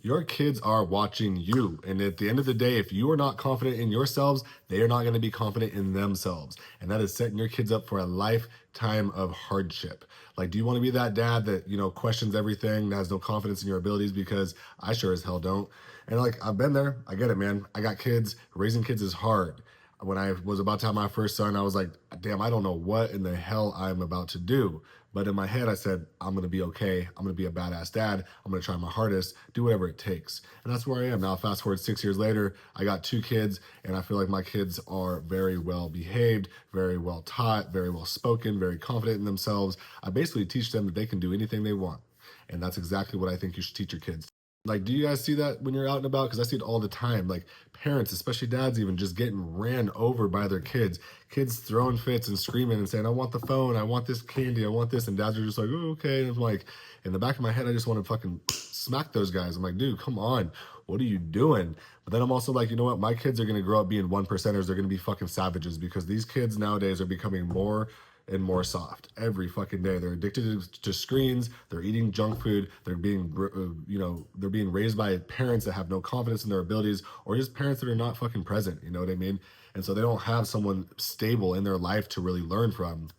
Your kids are watching you. And at the end of the day, if you are not confident in yourselves, they are not going to be confident in themselves. And that is setting your kids up for a lifetime of hardship. Like, do you want to be that dad that, questions everything, that has no confidence in your abilities? Because I sure as hell don't. And like, I've been there. I get it, man. I got kids. Raising kids is hard. When I was about to have my first son, I was like, damn, I don't know what in the hell I'm about to do. But in my head, I said, I'm going to be okay. I'm going to be a badass dad. I'm going to try my hardest, do whatever it takes. And that's where I am now. Fast forward 6 years later, I got two kids, and I feel like my kids are very well behaved, very well taught, very well spoken, very confident in themselves. I basically teach them that they can do anything they want. And that's exactly what I think you should teach your kids. Like, do you guys see that when you're out and about? Because I see it all the time. Like, parents, especially dads, even just getting ran over by their kids. Kids throwing fits and screaming and saying, I want the phone, I want this candy, I want this. And dads are just like, oh, okay. And I'm like, in the back of my head, I just want to fucking smack those guys. I'm like, dude, come on. What are you doing? But then I'm also like, you know what? My kids are going to grow up being one percenters. They're going to be fucking savages because these kids nowadays are becoming more and more soft every fucking day. They're addicted to screens. They're eating junk food. They're being, they're being raised by parents that have no confidence in their abilities, or just parents that are not fucking present. You know what I mean? And so they don't have someone stable in their life to really learn from.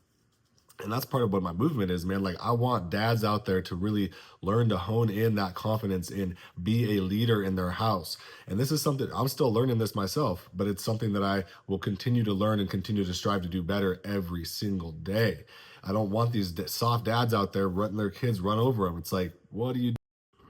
And that's part of what my movement is, man. Like, I want dads out there to really learn to hone in that confidence and be a leader in their house. And this is something I'm still learning this myself, but it's something that I will continue to learn and continue to strive to do better every single day. I don't want these soft dads out there letting their kids run over them. It's like, what do you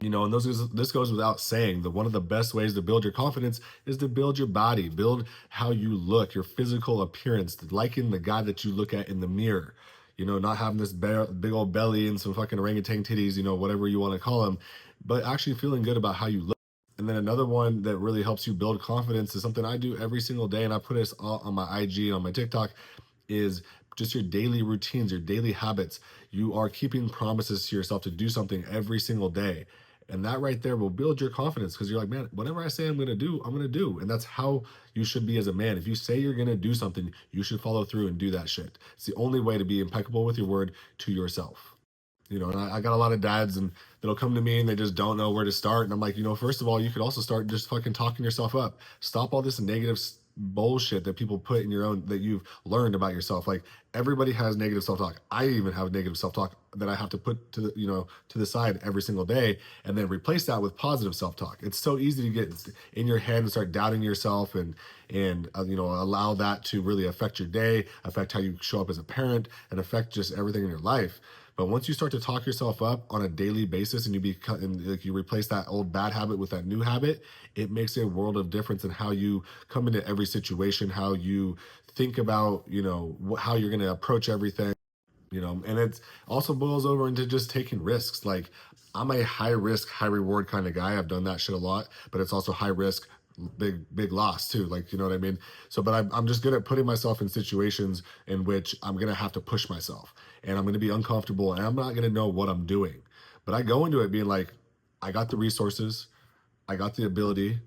and this goes without saying that one of the best ways to build your confidence is to build your body, build how you look, your physical appearance, liking the guy that you look at in the mirror. Not having this big old belly and some fucking orangutan titties, whatever you want to call them, but actually feeling good about how you look. And then another one that really helps you build confidence is something I do every single day, and I put this all on my IG and on my TikTok, is just your daily routines, your daily habits. You are keeping promises to yourself to do something every single day. And that right there will build your confidence because you're like, man, whatever I say I'm going to do, I'm going to do. And that's how you should be as a man. If you say you're going to do something, you should follow through and do that shit. It's the only way to be impeccable with your word to yourself. And I got a lot of dads and that'll come to me and they just don't know where to start. And I'm like, first of all, you could also start just fucking talking yourself up. Stop all this negative bullshit that people put in your own, that you've learned about yourself. Like, everybody has negative self-talk. I even have negative self-talk that I have to put to the side every single day, and then replace that with positive self-talk. It's so easy to get in your head and start doubting yourself and allow that to really affect your day, affect how you show up as a parent, and affect just everything in your life. But once you start to talk yourself up on a daily basis and you replace that old bad habit with that new habit, it makes a world of difference in how you come into every situation, how you think about, how you're going to approach everything, and it also boils over into just taking risks. Like, I'm a high risk, high reward kind of guy. I've done that shit a lot, but it's also high risk, big loss too. Like, you know what I mean? So, but I'm just good at putting myself in situations in which I'm going to have to push myself and I'm going to be uncomfortable and I'm not going to know what I'm doing. But I go into it being like, I got the resources, I got the ability.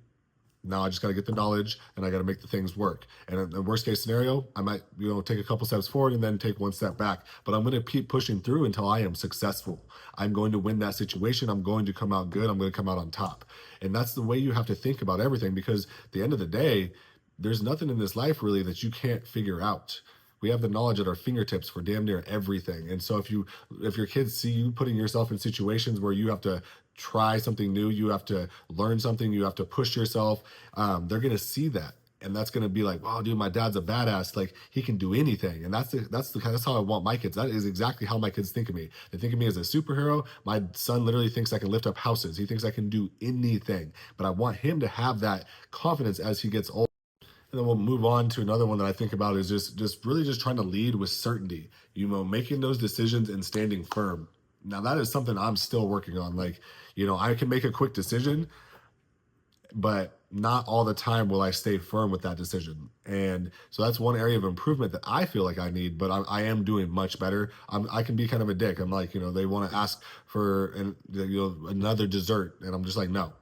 Now I just got to get the knowledge and I got to make the things work. And in the worst case scenario, I might, take a couple steps forward and then take one step back. But I'm going to keep pushing through until I am successful. I'm going to win that situation. I'm going to come out good. I'm going to come out on top. And that's the way you have to think about everything, because at the end of the day, there's nothing in this life really that you can't figure out. We have the knowledge at our fingertips for damn near everything. And so if your kids see you putting yourself in situations where you have to try something new, you have to learn something, you have to push yourself, they're going to see that. And that's going to be like, wow, dude, my dad's a badass. Like, he can do anything. And that's how I want my kids. That is exactly how my kids think of me. They think of me as a superhero. My son literally thinks I can lift up houses. He thinks I can do anything. But I want him to have that confidence as he gets older. And then we'll move on to another one that I think about is just really just trying to lead with certainty, making those decisions and standing firm. Now, that is something I'm still working on. Like, I can make a quick decision, but not all the time will I stay firm with that decision. And so that's one area of improvement that I feel like I need, but I am doing much better. I can be kind of a dick. I'm like, they want to ask for another dessert, and I'm just like, no.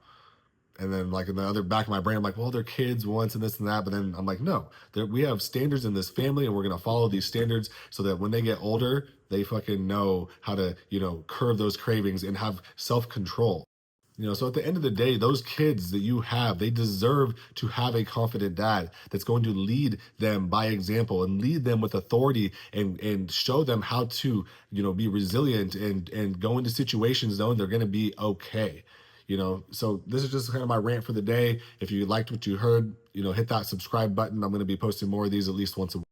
And then like in the other back of my brain, I'm like, well, they're kids once and this and that. But then I'm like, no, we have standards in this family and we're going to follow these standards so that when they get older, they fucking know how to, curb those cravings and have self-control. So at the end of the day, those kids that you have, they deserve to have a confident dad that's going to lead them by example and lead them with authority, and show them how to, be resilient and go into situations knowing they're going to be okay. So this is just kind of my rant for the day. If you liked what you heard, hit that subscribe button. I'm going to be posting more of these at least once a week.